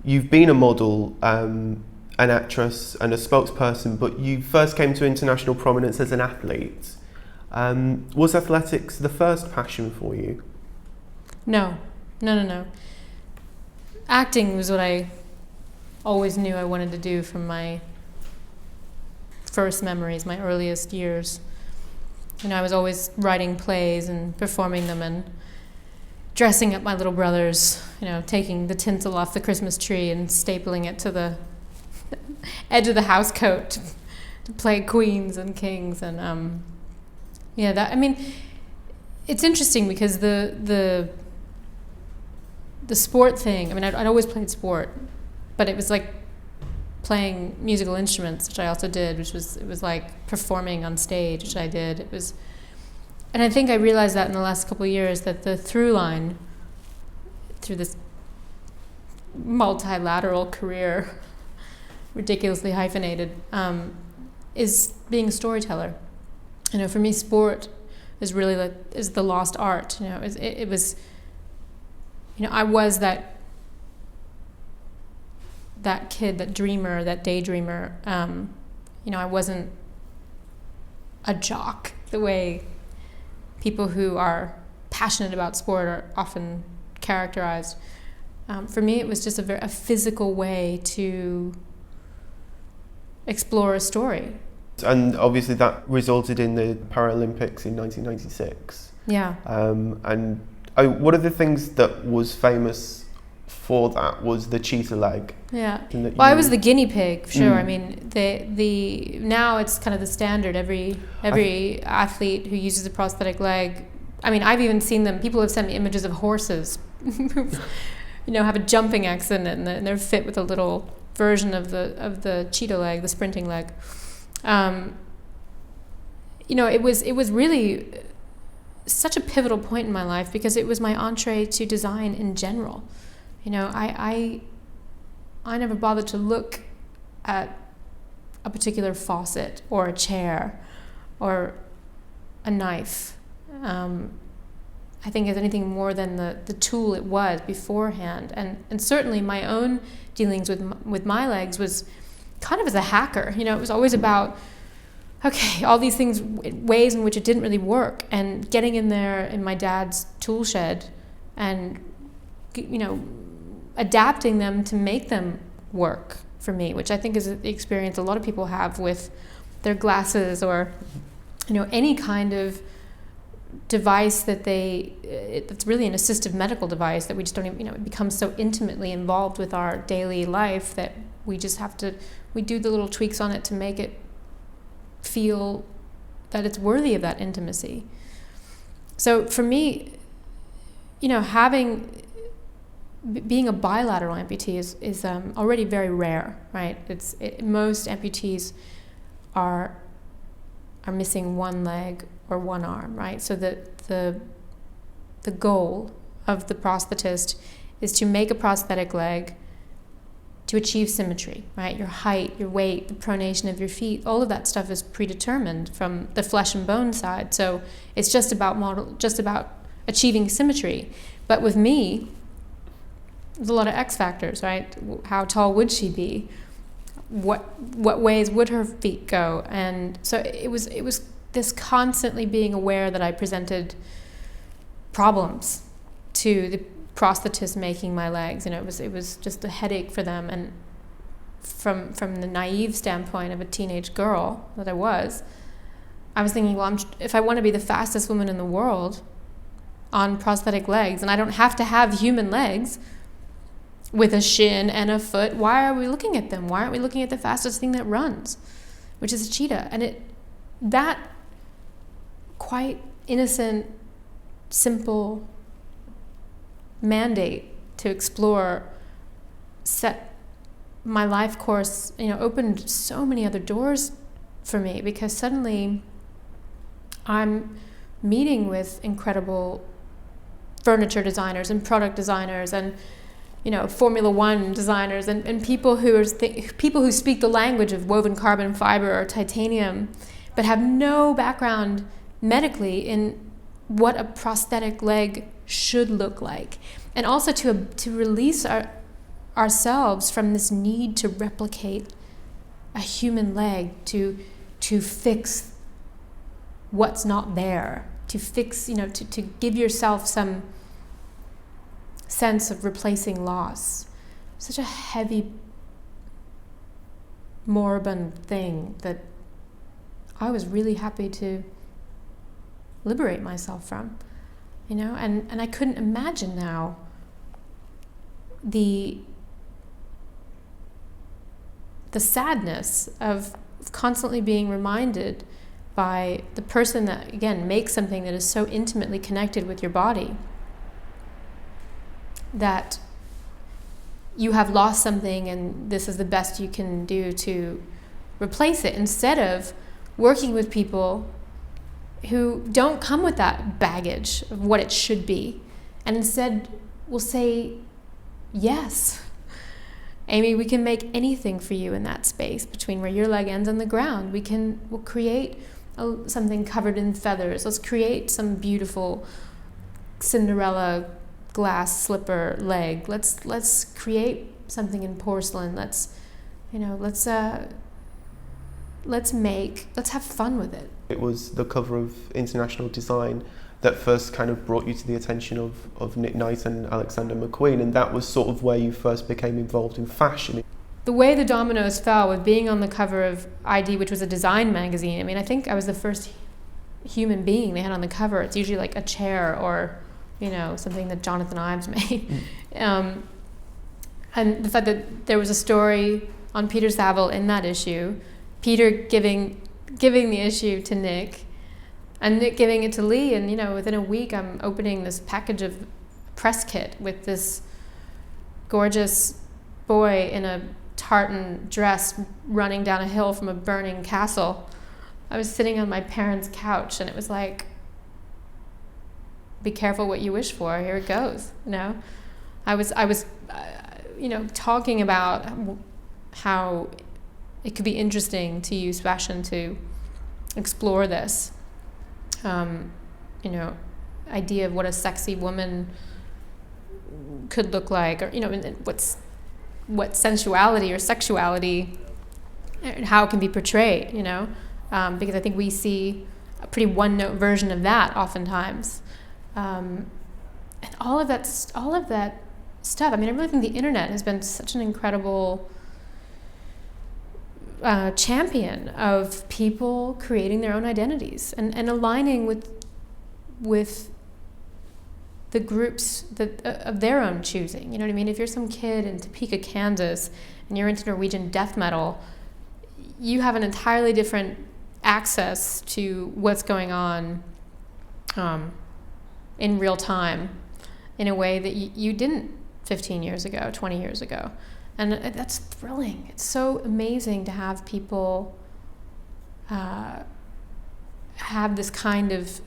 you've been a model, an actress and a spokesperson, but you first came to international prominence as an athlete. Was athletics the first passion for you? No. Acting was what I always knew I wanted to do from my first memories, my earliest years. I was always writing plays and performing them and dressing up my little brothers, taking the tinsel off the Christmas tree and stapling it to the edge of the house coat to play queens and kings. And it's interesting because the sport thing, I'd always played sport, but it was like playing musical instruments, which I also did, it was like performing on stage, which I did. And I think I realized that in the last couple of years, that the through line through this multilateral career, ridiculously hyphenated, is being a storyteller. For me, sport is really is the lost art. It was. I was that kid, that dreamer, that daydreamer. I wasn't a jock the way people who are passionate about sport are often characterized. For me, it was just a physical way to explore a story. And obviously that resulted in the Paralympics in 1996. Yeah. And one of the things that was famous for that was the cheetah leg. Yeah. I was the guinea pig, for sure. The now it's kind of the standard. Every athlete who uses a prosthetic leg. I've even seen them. People have sent me images of horses who, have a jumping accident and they're fit with a little version of the cheetah leg, the sprinting leg. It was really such a pivotal point in my life because it was my entree to design in general. I never bothered to look at a particular faucet or a chair or a knife. I think as anything more than the tool it was beforehand. And certainly my own dealings with my legs was kind of as a hacker. It was always about, okay, all these things, ways in which it didn't really work, and getting in there in my dad's tool shed and, adapting them to make them work for me, which I think is the experience a lot of people have with their glasses or, any kind of device it's really an assistive medical device that we just don't even, it becomes so intimately involved with our daily life that we just we do the little tweaks on it to make it feel that it's worthy of that intimacy. So for me, being a bilateral amputee is already very rare, right? Most amputees are missing one leg or one arm, right? So the goal of the prosthetist is to make a prosthetic leg to achieve symmetry, right? Your height, your weight, the pronation of your feet, all of that stuff is predetermined from the flesh and bone side. So it's just about achieving symmetry. But with me, there's a lot of X factors, right? How tall would she be? What ways would her feet go? And so it was this constantly being aware that I presented problems to the prosthetist making my legs. It was just a headache for them. And from the naive standpoint of a teenage girl that I was thinking, well, if I want to be the fastest woman in the world on prosthetic legs, and I don't have to have human legs with a shin and a foot, why are we looking at them? Why aren't we looking at the fastest thing that runs, which is a cheetah? And that quite innocent, simple mandate to explore set my life course, opened so many other doors for me, because suddenly I'm meeting with incredible furniture designers and product designers and Formula One designers and people who speak the language of woven carbon fiber or titanium, but have no background medically in what a prosthetic leg should look like, and also to release ourselves from this need to replicate a human leg, to fix what's not there, to fix, to give yourself some sense of replacing loss. Such a heavy, moribund thing that I was really happy to liberate myself from, and I couldn't imagine now the sadness of constantly being reminded by the person that, again, makes something that is so intimately connected with your body, that you have lost something and this is the best you can do to replace it, instead of working with people who don't come with that baggage of what it should be, and instead will say, yes, Aimee, we can make anything for you in that space between where your leg ends and the ground. We'll create something covered in feathers. Let's create some beautiful Cinderella glass slipper leg. Let's create something in porcelain. Let's have fun with it. It was the cover of International Design that first kind of brought you to the attention of Nick Knight and Alexander McQueen, and that was sort of where you first became involved in fashion. The way the dominoes fell with being on the cover of ID, which was a design magazine. I mean, I think I was the first human being they had on the cover. It's usually like a chair or, something that Jonathan Ives made. And the fact that there was a story on Peter Saville in that issue, Peter giving the issue to Nick, and Nick giving it to Lee, and within a week I'm opening this package of press kit with this gorgeous boy in a tartan dress running down a hill from a burning castle. I was sitting on my parents' couch, and it was like, be careful what you wish for, here it goes. I was talking about how it could be interesting to use fashion to explore this idea of what a sexy woman could look like, or what sensuality or sexuality and how it can be portrayed, because I think we see a pretty one-note version of that oftentimes, and all of that stuff. I mean, I really think the internet has been such an incredible champion of people creating their own identities and aligning with the groups that of their own choosing. You know what I mean? If you're some kid in Topeka, Kansas, and you're into Norwegian death metal, you have an entirely different access to what's going on in real time in a way that you didn't 15 years ago, 20 years ago. And that's thrilling. It's so amazing to have people have this kind of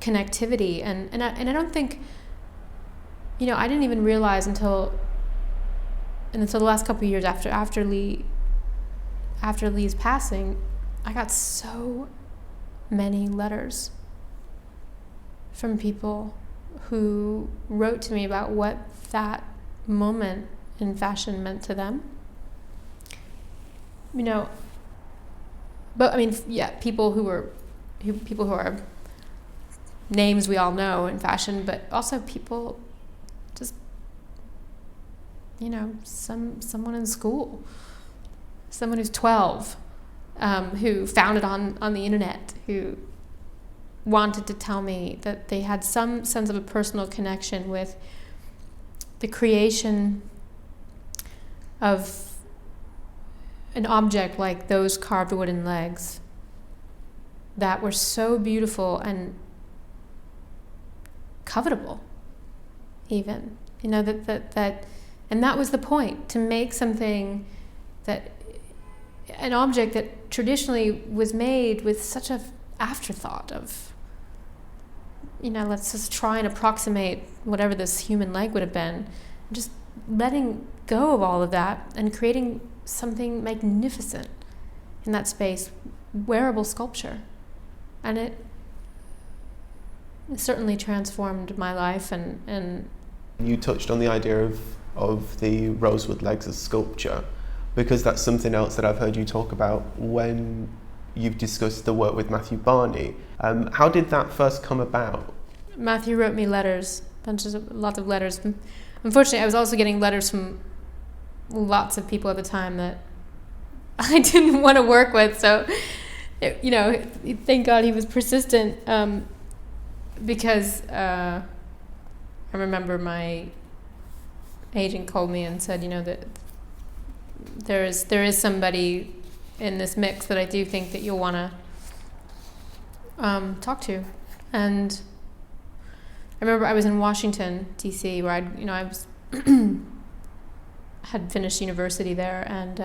connectivity, and I don't think, I didn't even realize until the last couple of years after Lee's passing, I got so many letters from people who wrote to me about what that moment in fashion meant to them. But I mean, yeah, people who are names we all know in fashion, but also people just, someone in school, someone who's 12, who found it on the internet, who wanted to tell me that they had some sense of a personal connection with the creation of an object like those carved wooden legs that were so beautiful and covetable, even, that and that was the point, to make something an object that traditionally was made with such a afterthought of, let's just try and approximate whatever this human leg would have been, just letting go of all of that and creating something magnificent in that space, wearable sculpture. And it certainly transformed my life. And you touched on the idea of of the rosewood legs as sculpture, because that's something else that I've heard you talk about when you've discussed the work with Matthew Barney. How did that first come about? Matthew wrote me letters, lots of letters. Unfortunately, I was also getting letters from lots of people at the time that I didn't want to work with. So, thank God he was persistent, because I remember my agent called me and said, that there is somebody in this mix that I do think that you'll want to talk to. And I remember I was in Washington, D.C., where I was had finished university there, and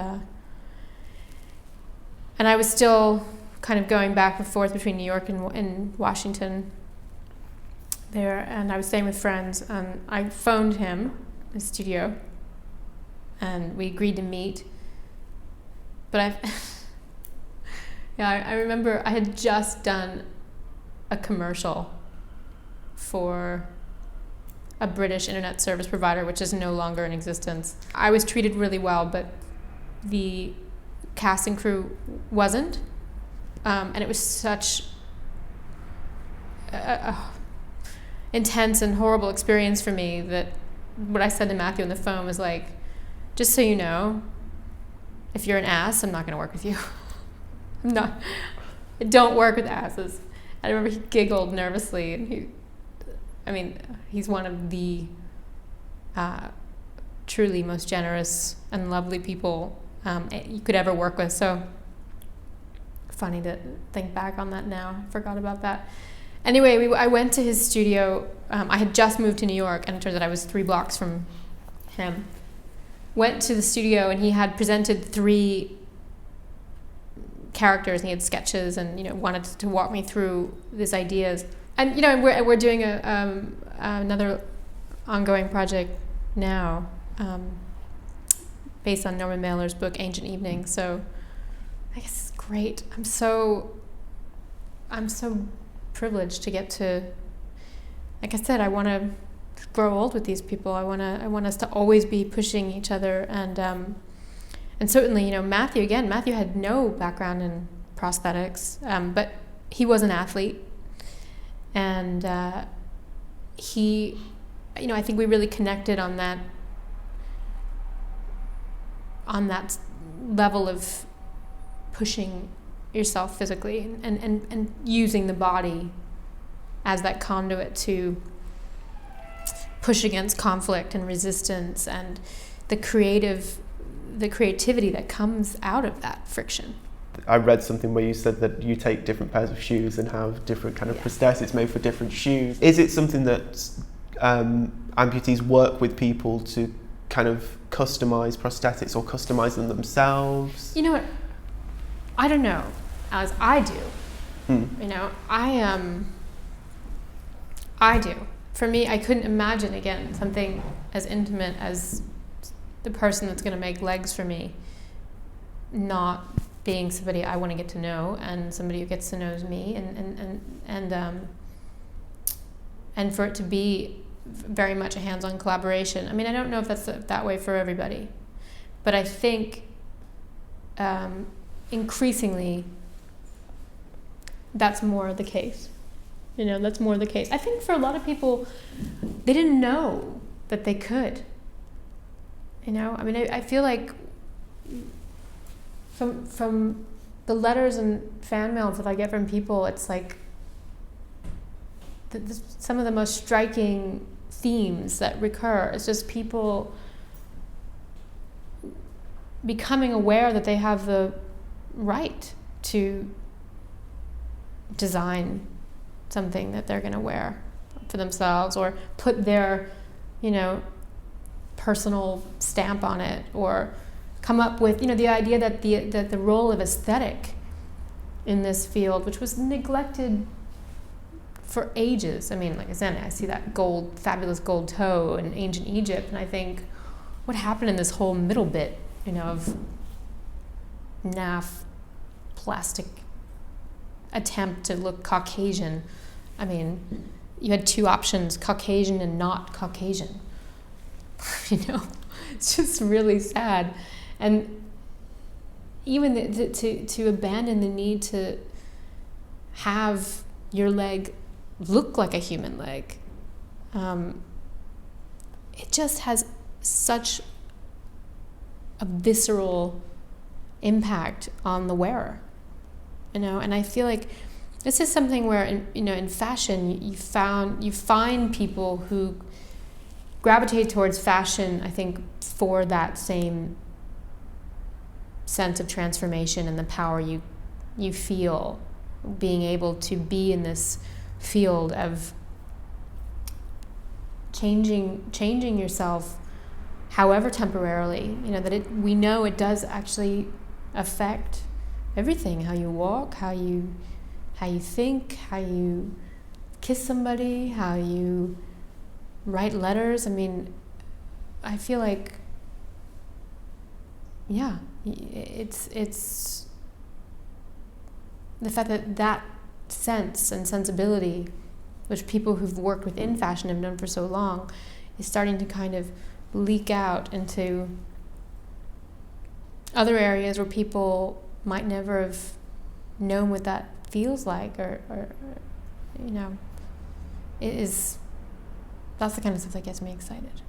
I was still kind of going back and forth between New York and Washington there, and I was staying with friends, and I phoned him, his studio, and we agreed to meet. But I remember I had just done a commercial for a British internet service provider, which is no longer in existence. I was treated really well, but the casting crew wasn't. And it was such a intense and horrible experience for me that what I said to Matthew on the phone was like, just so you know, if you're an ass, I'm not going to work with you. I don't work with asses. I remember he giggled nervously, and he's one of the truly most generous and lovely people you could ever work with. So funny to think back on that now. I forgot about that. Anyway, I went to his studio. I had just moved to New York, and it turns out I was 3 blocks from him. Went to the studio, and he had presented 3 characters, and he had sketches, and wanted to walk me through these ideas. And we're doing another ongoing project now, based on Norman Mailer's book Ancient Evening. So I guess it's great. I'm so privileged to get to, like I said, I want to grow old with these people. I want us to always be pushing each other, and certainly, Matthew had no background in prosthetics, but he was an athlete, and he, I think we really connected on that level of pushing yourself physically and using the body as that conduit to push against conflict and resistance and the creativity that comes out of that friction. I read something where you said that you take different pairs of shoes and have different kind of prosthetics made for different shoes. Is it something that amputees work with people to kind of customize prosthetics or customize them themselves? You know what? I don't know, as I do. I do. For me, I couldn't imagine, again, something as intimate as the person that's going to make legs for me not being somebody I want to get to know, and somebody who gets to know me, and for it to be very much a hands-on collaboration. I don't know if that's that way for everybody, but I think increasingly that's more the case. That's more the case. I think for a lot of people, they didn't know that they could. I feel like from the letters and fan mails that I get from people, it's like some of the most striking themes that recur. It's just people becoming aware that they have the right to design something that they're going to wear for themselves, or put their, personal stamp on it, or come up with, the idea that the role of aesthetic in this field, which was neglected for ages. Like I said, I see that fabulous gold toe in ancient Egypt, and I think, what happened in this whole middle bit, of naff plastic attempt to look Caucasian? You had 2 options, Caucasian and not Caucasian. It's just really sad. And even to abandon the need to have your leg look like a human leg, it just has such a visceral impact on the wearer, you know. And I feel like this is something where, in fashion, you find people who gravitate towards fashion, I think, for that same sense of transformation and the power you feel being able to be in this field of changing yourself, however temporarily, that we know it does actually affect everything: how you walk, how you think, how you kiss somebody, how you write letters. I mean, I feel like, yeah, it's the fact that sense and sensibility, which people who've worked within fashion have done for so long, is starting to kind of leak out into other areas where people might never have known what that feels like, or that's the kind of stuff that gets me excited.